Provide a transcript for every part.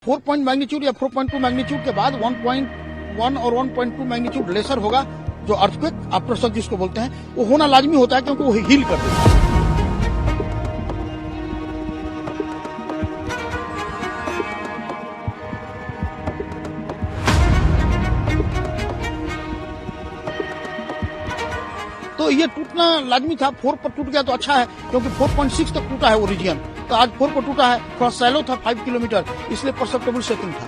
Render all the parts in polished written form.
4 point magnitude या 4.2 magnitude के बाद 1.1 और 1.2 मैग्नीट्यूड लेसर होगा, जो अर्थक्वेक आफ्टर शॉक जिसको बोलते हैं, वो होना लाजमी होता है क्योंकि वो हील कर देता है। तो ये टूटना लाजमी था। 4 पर टूट गया तो अच्छा है, क्योंकि 4.6 तक टूटा है वो रीजन, तो आज 4 पर टूटा है। थोड़ा सैलो था 5 किलोमीटर, इसलिए परसेप्टेबल शेकिंग था।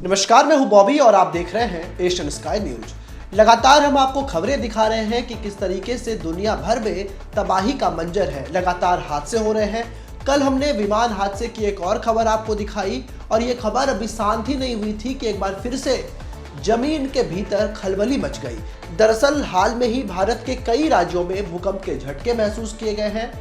नमस्कार, मैं हूं बॉबी और आप देख रहे हैं एशियन स्काई न्यूज। लगातार हम आपको खबरें दिखा रहे हैं कि किस तरीके से दुनिया भर में तबाही का मंजर है। लगातार हादसे हो रहे हैं। कल हमने विमान हादसे की एक और खबर आपको दिखाई, और ये खबर अभी शांत ही नहीं हुई थी कि एक बार फिर से जमीन के भीतर खलबली मच गई। दरअसल हाल में ही भारत के कई राज्यों में भूकंप के झटके महसूस किए गए हैं।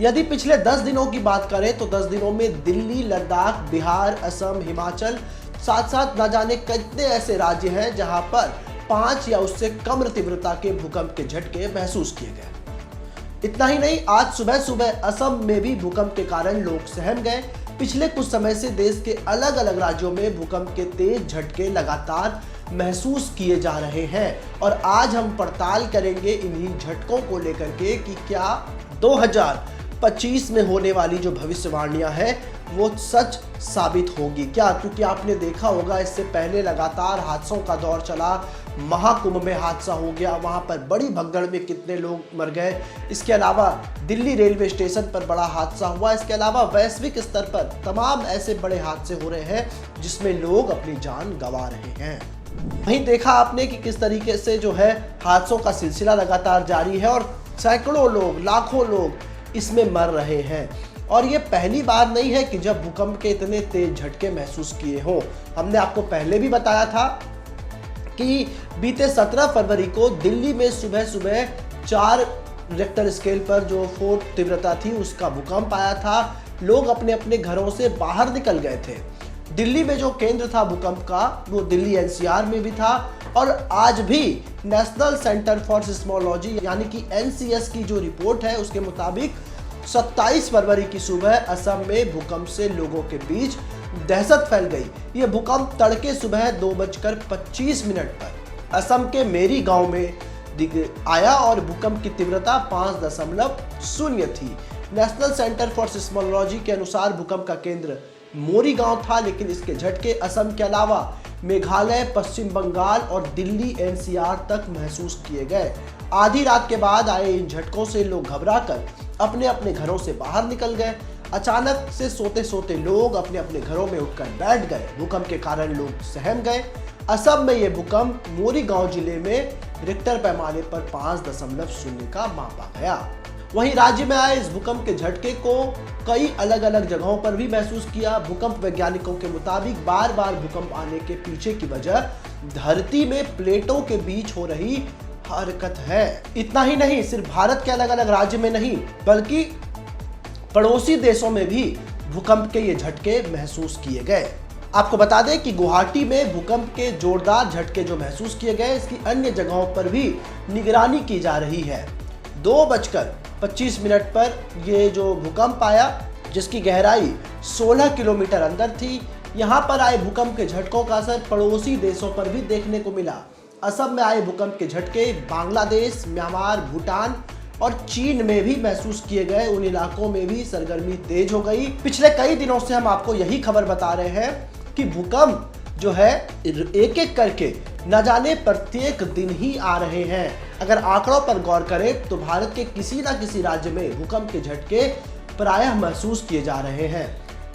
यदि पिछले 10 दिनों की बात करें तो 10 दिनों में दिल्ली, लद्दाख, बिहार, असम, हिमाचल, साथ साथ न जाने कितने ऐसे राज्य हैं जहां पर 5 या उससे कम तीव्रता के भूकंप के झटके महसूस किए गए। इतना ही नहीं, आज सुबह सुबह असम में भी भूकंप के कारण लोग सहम गए। पिछले कुछ समय से देश के अलग अलग राज्यों में भूकंप के तेज झटके लगातार महसूस किए जा रहे हैं, और आज हम पड़ताल करेंगे इन्हीं झटकों को लेकर के कि क्या 2025 में होने वाली जो भविष्यवाणियां हैं वो सच साबित होगी क्या। क्योंकि आपने देखा होगा, इससे पहले लगातार हादसों का दौर चला। महाकुंभ में हादसा हो गया, वहां पर बड़ी भगदड़ में कितने लोग मर गए। इसके अलावा दिल्ली रेलवे स्टेशन पर बड़ा हादसा हुआ। इसके अलावा वैश्विक स्तर पर तमाम ऐसे बड़े हादसे हो रहे हैं जिसमें लोग अपनी जान गंवा रहे हैं। वहीं देखा आपने कि किस तरीके से जो है हादसों का सिलसिला लगातार जारी है, और सैकड़ों लोग, लाखों लोग इसमें मर रहे हैं। और ये पहली बार नहीं है कि जब भूकंप के इतने तेज झटके महसूस किए हों। हमने आपको पहले भी बताया था कि बीते 17 फरवरी को दिल्ली में सुबह सुबह 4 रिक्टर स्केल पर जो 4 तीव्रता थी उसका भूकंप आया था। लोग अपने अपने घरों से बाहर निकल गए थे। दिल्ली में जो केंद्र था भूकंप का वो दिल्ली एनसीआर में भी था, और आज भी नेशनल सेंटर फॉर सिस्मोलॉजी यानी कि एनसीएस की जो रिपोर्ट है उसके मुताबिक 27 फरवरी की सुबह असम में भूकंप से लोगों के बीच दहशत फैल गई। यह भूकंप तड़के सुबह 2:25 पर असम के मेरी गांव में आया, और भूकंप की तीव्रता 5.0 थी। नेशनल सेंटर फॉर सिस्मोलॉजी के अनुसार भूकंप का केंद्र मोरी गांव था, लेकिन इसके झटके असम के अलावा मेघालय, पश्चिम बंगाल और दिल्ली एनसीआर तक महसूस किए गए। आधी रात के बाद आए इन झटकों से लोग घबराकर अपने अपने घरों से बाहर निकल गए। अचानक से सोते सोते लोग अपने अपने घरों में उठकर बैठ गए। भूकंप के कारण लोग सहम गए। असम में यह भूकंप मोरी गांव जिले में रिक्टर पैमाने पर 5.0 का मापा गया। वहीं राज्य में आए इस भूकंप के झटके को कई अलग अलग जगहों पर भी महसूस किया। भूकंप वैज्ञानिकों के मुताबिक बार बार भूकंप आने के पीछे की वजह धरती में प्लेटों के बीच हो रही हरकत है। इतना ही नहीं, सिर्फ भारत के अलग अलग राज्य में नहीं बल्कि पड़ोसी देशों में भी भूकंप के ये झटके महसूस किए गए। आपको बता दें कि गुवाहाटी में भूकंप के जोरदार झटके जो महसूस किए गए, इसकी अन्य जगहों पर भी निगरानी की जा रही है। 2:25 पर ये जो भूकंप आया, जिसकी गहराई 16 किलोमीटर अंदर थी, यहाँ पर आए भूकंप के झटकों का असर पड़ोसी देशों पर भी देखने को मिला। असम में आए भूकंप के झटके बांग्लादेश, म्यांमार, भूटान और चीन में भी महसूस किए गए। उन इलाकों में भी सरगर्मी तेज हो गई। पिछले कई दिनों से हम आपको यही खबर बता रहे हैं कि भूकंप जो है एक एक करके न जाने प्रत्येक दिन ही आ रहे हैं। अगर आंकड़ों पर गौर करें तो भारत के किसी न किसी राज्य में भूकंप के झटके प्रायः महसूस किए जा रहे हैं।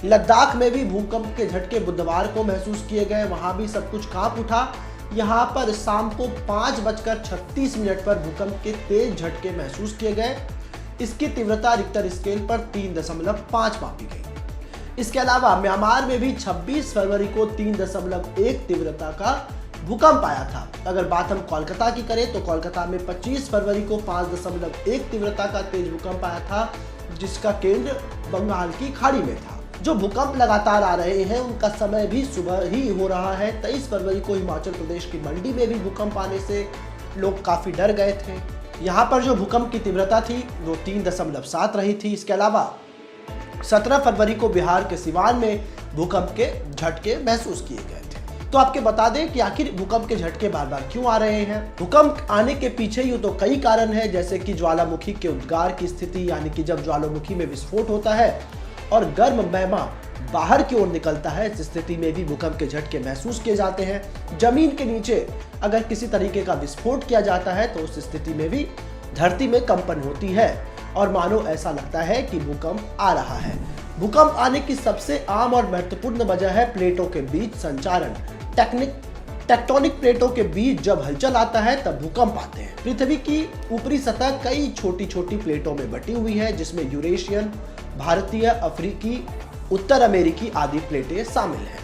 लद्दाख में भी भूकंप के झटके बुधवार को महसूस किए गए। वहां भी सब कुछ कांप उठा। यहाँ पर शाम को 5:36 पर भूकंप के तेज झटके महसूस किए गए। इसकी तीव्रता रिक्टर स्केल पर 3.5 मापी गई। इसके अलावा म्यांमार में भी 26 फरवरी को 3.1 तीव्रता का भूकंप आया था। अगर बात हम कोलकाता की करें तो कोलकाता में 25 फरवरी को 5.1 तीव्रता का तेज भूकंप आया था, जिसका केंद्र बंगाल की खाड़ी में था। जो भूकंप लगातार आ रहे हैं उनका समय भी सुबह ही हो रहा है। 23 फरवरी को हिमाचल प्रदेश की मंडी में भी भूकंप आने से लोग काफी डर गए थे। यहाँ पर जो भूकंप की तीव्रता थी वो 3.7 रही थी। इसके अलावा 17 फरवरी को बिहार के सिवान में भूकंप के झटके महसूस किए गए थे। तो आपके बता दें कि आखिर भूकंप के झटके बार बार क्यों आ रहे हैं। भूकंप आने के पीछे यूं तो कई कारण हैं, जैसे कि ज्वालामुखी के उद्गार की स्थिति, यानी कि जब ज्वालामुखी में विस्फोट होता है और गर्म मैग्मा बाहर की ओर निकलता है, इस स्थिति में भी भूकंप के झटके महसूस किए जाते हैं। जमीन के नीचे अगर किसी तरीके का विस्फोट किया जाता है तो उस स्थिति में भी धरती में कंपन होती है और मानो ऐसा लगता है कि भूकंप आ रहा है। भूकंप आने की सबसे आम और महत्वपूर्ण वजह है प्लेटों के बीच संचारण। टेक्टोनिक प्लेटों के बीच जब हलचल आता है तब भूकंप आते हैं। पृथ्वी की ऊपरी सतह कई छोटी छोटी प्लेटों में बटी हुई है, जिसमें यूरेशियन, भारतीय, अफ्रीकी, उत्तर अमेरिकी आदि प्लेटें शामिल हैं।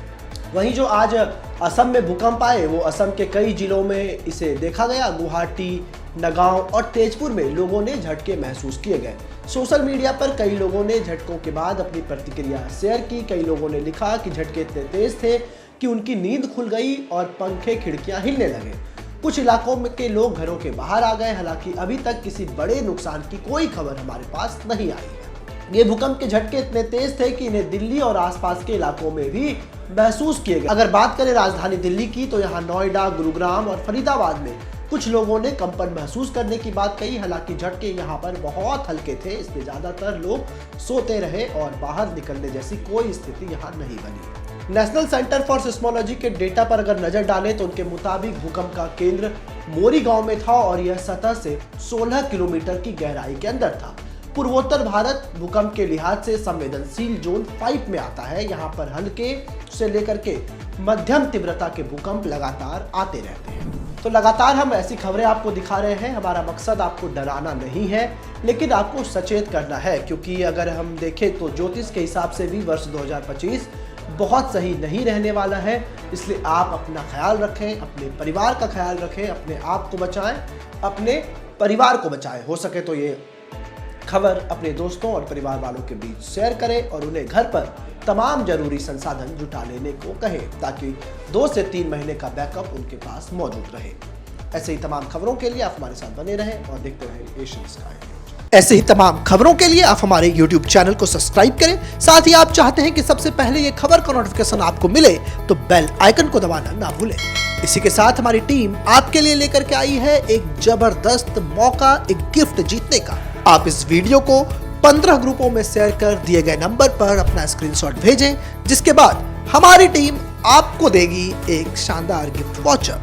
वहीं जो आज असम में भूकंप आए वो असम के कई जिलों में इसे देखा गया। गुवाहाटी, नगांव और तेजपुर में लोगों ने झटके महसूस किए गए। सोशल मीडिया पर कई लोगों ने झटकों के बाद अपनी प्रतिक्रिया शेयर की। कई लोगों ने लिखा कि झटके इतने तेज थे कि उनकी नींद खुल गई और पंखे खिड़कियां हिलने लगे। कुछ इलाकों में के लोग घरों के बाहर आ गए। हालांकि अभी तक किसी बड़े नुकसान की कोई खबर हमारे पास नहीं आई है। ये भूकंप के झटके इतने तेज थे कि इन्हें दिल्ली और आसपास के इलाकों में भी महसूस किए गए। अगर बात करें राजधानी दिल्ली की तो यहाँ नोएडा, गुरुग्राम और फरीदाबाद में कुछ लोगों ने कंपन महसूस करने की बात कही। हालांकि झटके यहाँ पर बहुत हल्के थे, इसलिए ज्यादातर लोग सोते रहे और बाहर निकलने जैसी कोई स्थिति यहाँ नहीं बनी। नेशनल सेंटर फॉर सिस्मोलॉजी के डेटा पर अगर नजर डालें तो उनके मुताबिक भूकंप का केंद्र मोरी गांव में था और यह सतह से 16 किलोमीटर की गहराई के अंदर था। पूर्वोत्तर भारत भूकंप के लिहाज से संवेदनशील जोन 5 में आता है। यहाँ पर हल्के से लेकर के मध्यम तीव्रता के भूकंप लगातार आते रहते हैं। तो लगातार हम ऐसी खबरें आपको दिखा रहे हैं। हमारा मकसद आपको डराना नहीं है, लेकिन आपको सचेत करना है, क्योंकि अगर हम देखें तो ज्योतिष के हिसाब से भी वर्ष 2025 बहुत सही नहीं रहने वाला है। इसलिए आप अपना ख्याल रखें, अपने परिवार का ख्याल रखें, अपने आप को बचाएं, अपने परिवार को बचाएं। हो सके तो ये खबर अपने दोस्तों और परिवार वालों के बीच शेयर करें और उन्हें घर पर तमाम जरूरी संसाधन जुटा लेने को कहें, ताकि 2 से 3 महीने का बैकअप उनके पास मौजूद रहे। ऐसे ही तमाम खबरों के लिए आप हमारे साथ बने रहें और देखते रहें एशियन स्काई। ऐसे ही तमाम खबरों के लिए आप हमारे YouTube चैनल को सब्सक्राइब करें। साथ ही आप चाहते हैं कि सबसे पहले ये खबर का नोटिफिकेशन आपको मिले तो बेल आइकन को दबाना ना भूलें। इसी के साथ हमारी टीम आपके लिए लेकर के आई है एक जबरदस्त मौका, एक गिफ्ट जीतने का। आप इस वीडियो को 15 ग्रुपों में शेयर कर दिए गए नंबर पर अपना स्क्रीनशॉट भेजें, जिसके बाद हमारी टीम आपको देगी एक शानदार गिफ्ट वाउचर।